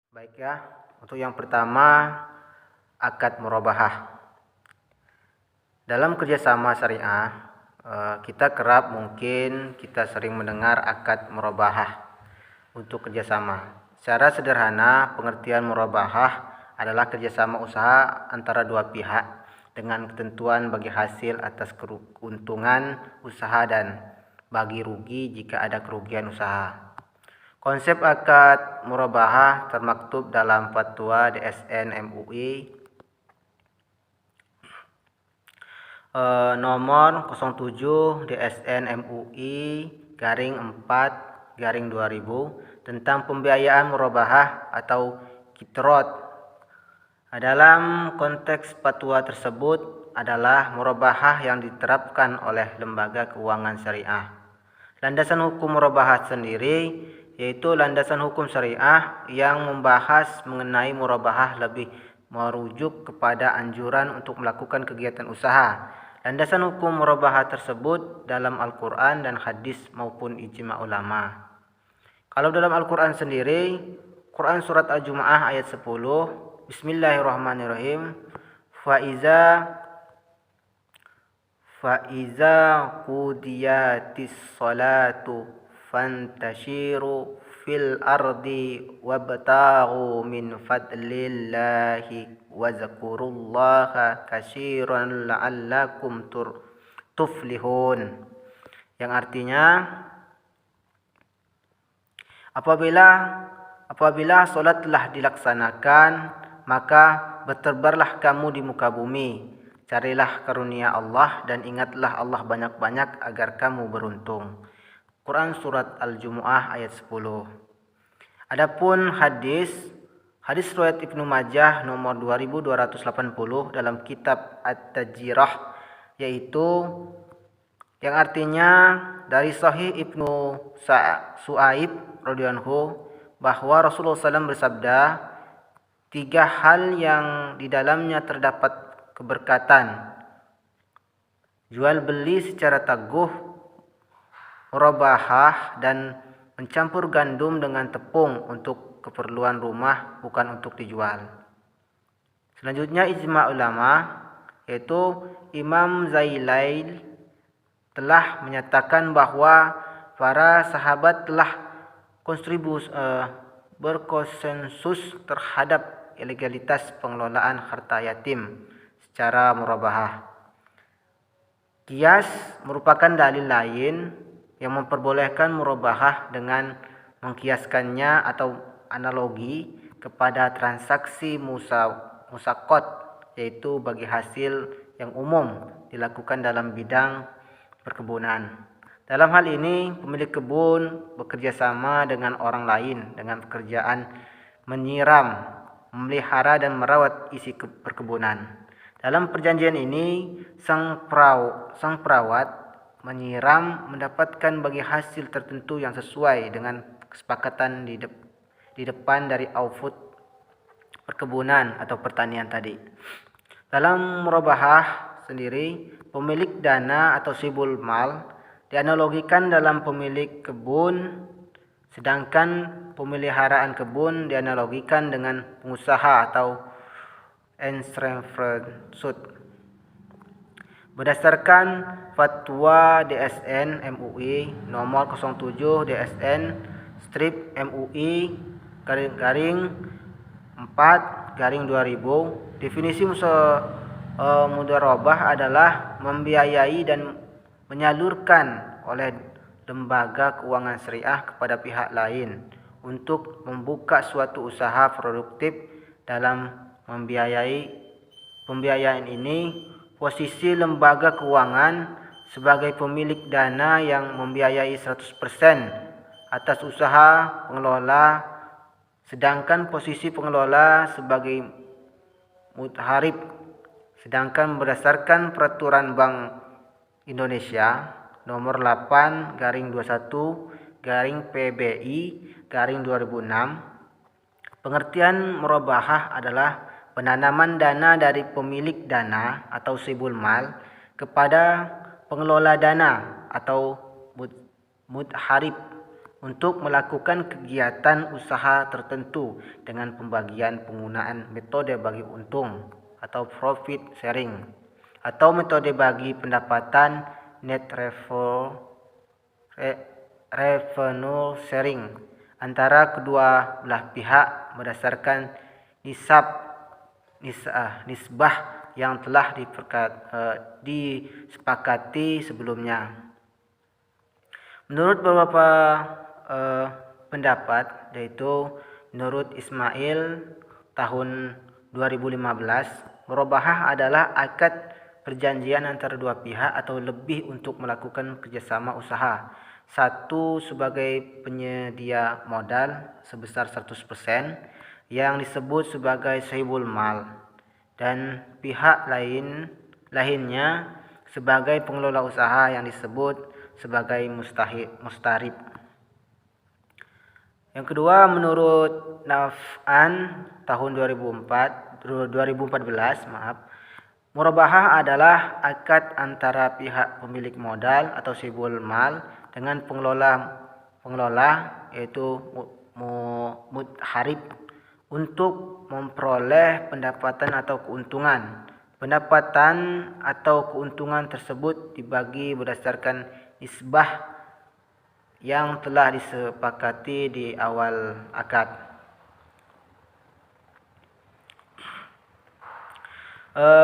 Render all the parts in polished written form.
Baik ya, untuk yang pertama akad murabahah. Dalam kerjasama syariah, kita kerap mungkin kita sering mendengar akad murabahah untuk kerjasama. Secara sederhana, pengertian murabahah adalah kerjasama usaha antara dua pihak dengan ketentuan bagi hasil atas keuntungan usaha dan bagi rugi jika ada kerugian usaha. Konsep akad murabahah termaktub dalam Fatwa DSN MUI nomor 07 DSN MUI garing 4 garing 2000 tentang pembiayaan murabahah atau kitrot. Dalam konteks fatwa tersebut adalah murabahah yang diterapkan oleh lembaga keuangan syariah. Landasan hukum murabahah sendiri yaitu landasan hukum syariah yang membahas mengenai murabahah lebih merujuk kepada anjuran untuk melakukan kegiatan usaha. Landasan hukum murabahah tersebut dalam Al-Quran dan hadis maupun ijma' ulama. Kalau dalam Al-Quran sendiri, Quran surat Al-Jumu'ah ayat 10, Bismillahirrahmanirrahim, Fa'iza qudiyatis salatu fantashiru fil ardi wabtaghu min fadlillahi wazkurullaha katsiran la'allakum tuflihun. Yang artinya apabila salat telah dilaksanakan, maka bertebarlah kamu di muka bumi. Carilah karunia Allah dan ingatlah Allah banyak-banyak agar kamu beruntung. Quran surat Al-Jumu'ah ayat 10. Adapun hadis riwayat Ibnu Majah nomor 2280 dalam kitab At-Tajirah, yaitu yang artinya dari Sahih Ibnu Su'aib radhiyallahu bahwa Rasulullah SAW bersabda, 3 hal yang di dalamnya terdapat keberkatan: jual beli secara teguh, murabahah, dan mencampur gandum dengan tepung untuk keperluan rumah, bukan untuk dijual. Selanjutnya ijma' ulama, yaitu Imam Zailail telah menyatakan bahwa para sahabat telah berkonsensus terhadap legalitas pengelolaan harta yatim secara murabahah. Qiyas merupakan dalil lain yang memperbolehkan murabahah dengan mengkiaskannya atau analogi kepada transaksi musaqat, yaitu bagi hasil yang umum dilakukan dalam bidang perkebunan. Dalam hal ini, pemilik kebun bekerja sama dengan orang lain dengan pekerjaan menyiram, memelihara, dan merawat isi perkebunan. Dalam perjanjian ini, sang perawat menyiram mendapatkan bagi hasil tertentu yang sesuai dengan kesepakatan di depan dari output perkebunan atau pertanian tadi. Dalam murabahah sendiri, pemilik dana atau sibul mal dianalogikan dalam pemilik kebun, sedangkan pemeliharaan kebun dianalogikan dengan pengusaha atau entrepreneur. Berdasarkan Fatwa DSN MUI nomor 07 DSN strip MUI garing 4 garing 2000, definisi mudharabah adalah membiayai dan menyalurkan oleh lembaga keuangan syariah kepada pihak lain untuk membuka suatu usaha produktif. Dalam pembiayaan ini, posisi lembaga keuangan sebagai pemilik dana yang membiayai 100% atas usaha pengelola, sedangkan posisi pengelola sebagai mudharib. Sedangkan berdasarkan peraturan Bank Indonesia nomor 8 garing 21 garing PBI garing 2006, pengertian murabahah adalah penanaman dana dari pemilik dana atau sibul mal kepada pengelola dana atau mudharib untuk melakukan kegiatan usaha tertentu dengan pembagian penggunaan metode bagi untung atau profit sharing atau metode bagi pendapatan net revenue sharing antara kedua belah pihak berdasarkan nisbah yang telah disepakati sebelumnya. Menurut beberapa pendapat, yaitu menurut Ismail tahun 2015, murabahah adalah akad perjanjian antara dua pihak atau lebih untuk melakukan kerjasama usaha. Satu sebagai penyedia modal sebesar 100% yang disebut sebagai sahibul mal, dan pihak lainnya sebagai pengelola usaha yang disebut sebagai mustarib. Yang kedua, menurut Naf'an tahun 2014, murabahah adalah akad antara pihak pemilik modal atau sahibul mal dengan pengelola yaitu mudharib untuk memperoleh pendapatan atau keuntungan. Pendapatan atau keuntungan tersebut dibagi berdasarkan nisbah yang telah disepakati di awal akad.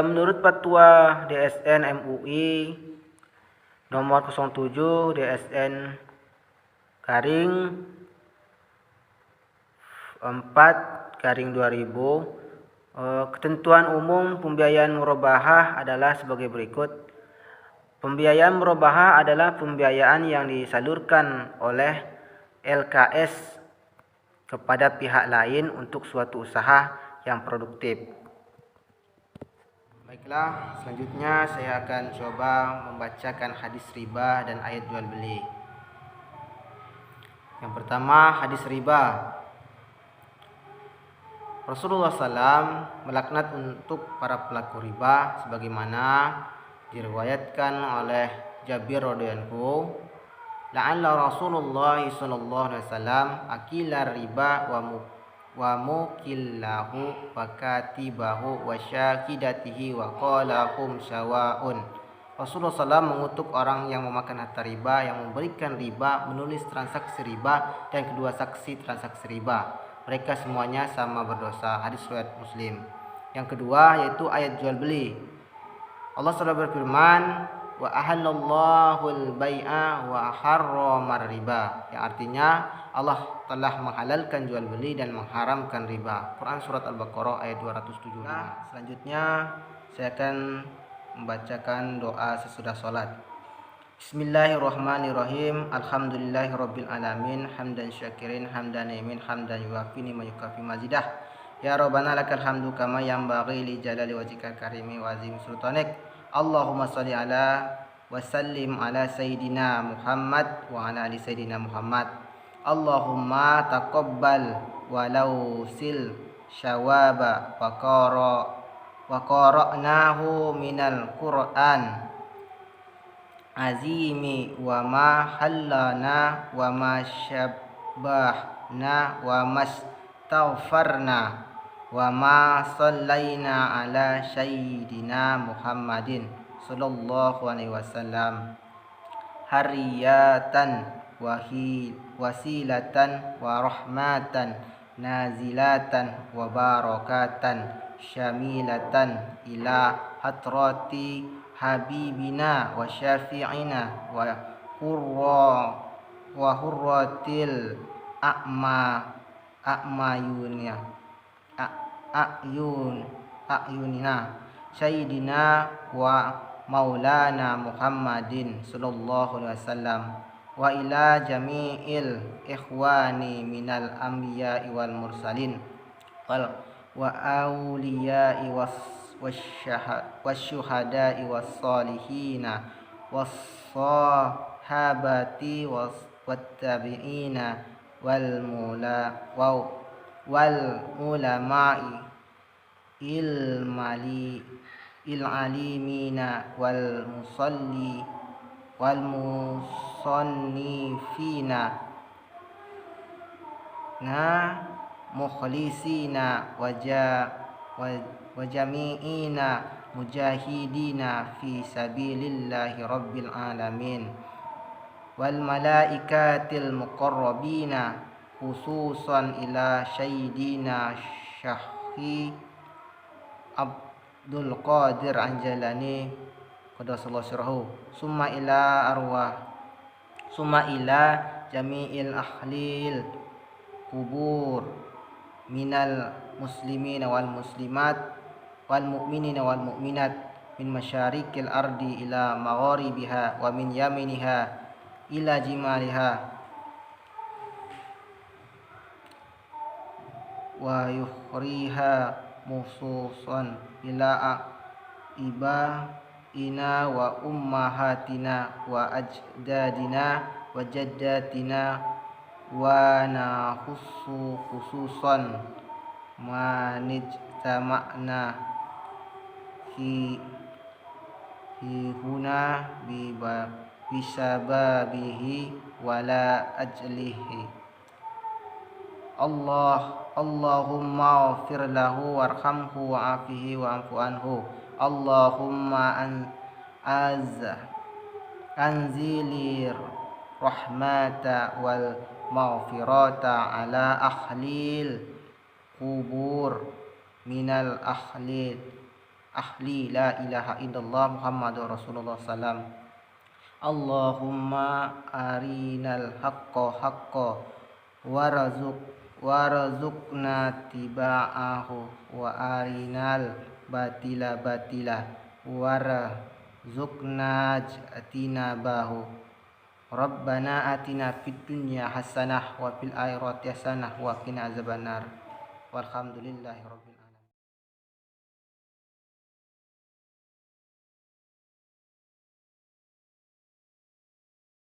Menurut fatwa DSN MUI nomor 07 DSN garing 4/2000, ketentuan umum pembiayaan murabahah adalah sebagai berikut. Pembiayaan murabahah adalah pembiayaan yang disalurkan oleh LKS kepada pihak lain untuk suatu usaha yang produktif. Baiklah, selanjutnya saya akan coba membacakan hadis riba dan ayat jual beli. Yang pertama, hadis riba. Rasulullah SAW melaknat untuk para pelaku riba sebagaimana diriwayatkan oleh Jabir radhiyallahu, la'alla Rasulullah sallallahu alaihi wasallam akila riba wa mukillahu wa katibahu wa syakidatihi wa qala hum sawa'un. Rasulullah SAW mengutuk orang yang memakan harta riba, yang memberikan riba, menulis transaksi riba, dan kedua saksi transaksi riba. Mereka semuanya sama berdosa. Hadis riwayat Muslim. Yang kedua yaitu ayat jual beli. Allah SWT berfirman, wa ahallallahu al-bai'a wa harramar riba, yang artinya Allah telah menghalalkan jual beli dan mengharamkan riba. Quran surat Al-Baqarah ayat 275. Selanjutnya saya akan membacakan doa sesudah sholat. Bismillahirrahmanirrahim. Alhamdulillahirabbil alamin, hamdan syakirin, hamdan naimin, hamdan yuwafi ma yukafi mazidah. Ya Rabbana lakal hamdu kama yanbaghi li jalali wajhikal karimi wa azim sultanik. Allahumma shalli ala wa sallim ala sayyidina Muhammad wa ala ali sayyidina Muhammad. Allahumma taqabbal walau sil syawaba wa qara'nahu minal Qur'an azimi wa ma hallana wa ma syabbahna wa mastaghfarna wa ma sallaina ala sayyidina Muhammadin sallallahu alaihi wasallam hariyatan wasilatan wa rahmatan nazilatan wa barakatan syamilatan ila hadrati habibina wa syafi'ina wa hurratil a'yunina sayyidina wa maulana Muhammadin sallallahu alaihi wasallam wa ila jami'il ikhwani minal anbiya'i wal mursalin wa awliya'i wasyuhada'i wassalihina wassahabati wattabi'ina wal ulama'i alimina wal musannifina mukhlisina wa jami'ina mujahidina fi sabilillahi rabbil alamin wal malaikatil muqarrabina khususan ila sayyidina Syahhi Abdul Qadir Anjalani qaddasallahu sirrahu summa ila jami'il ahlil kubur minal muslimina wal muslimat wal mu'minina wal mu'minat min masyarikil ardi ila magharibiha wa min yaminiha ila jimaliha wa yukhriha mususan ila ibaina wa ummahatina wa ajdadina wa jaddatina wa nahussu khususan manijtama'na hi huna bisababihi wala ajlihi Allahumma ighfir lahu warhamhu wa'afihi wa'fu anhu Allahumma anzilir rahmata wal maghfirata ala ahlil kubur minal ahli la ilaha illallah Muhammadur Rasulullah sallam Allahumma arinal haqqa haqqa warzuqna tiba'ahu wa arinal batila batila warzuqna jtinabahu Rabbana atina fid dunya hasanah wa fil akhirati hasanah wa qina azabannar walhamdulillahi rabbil alamin.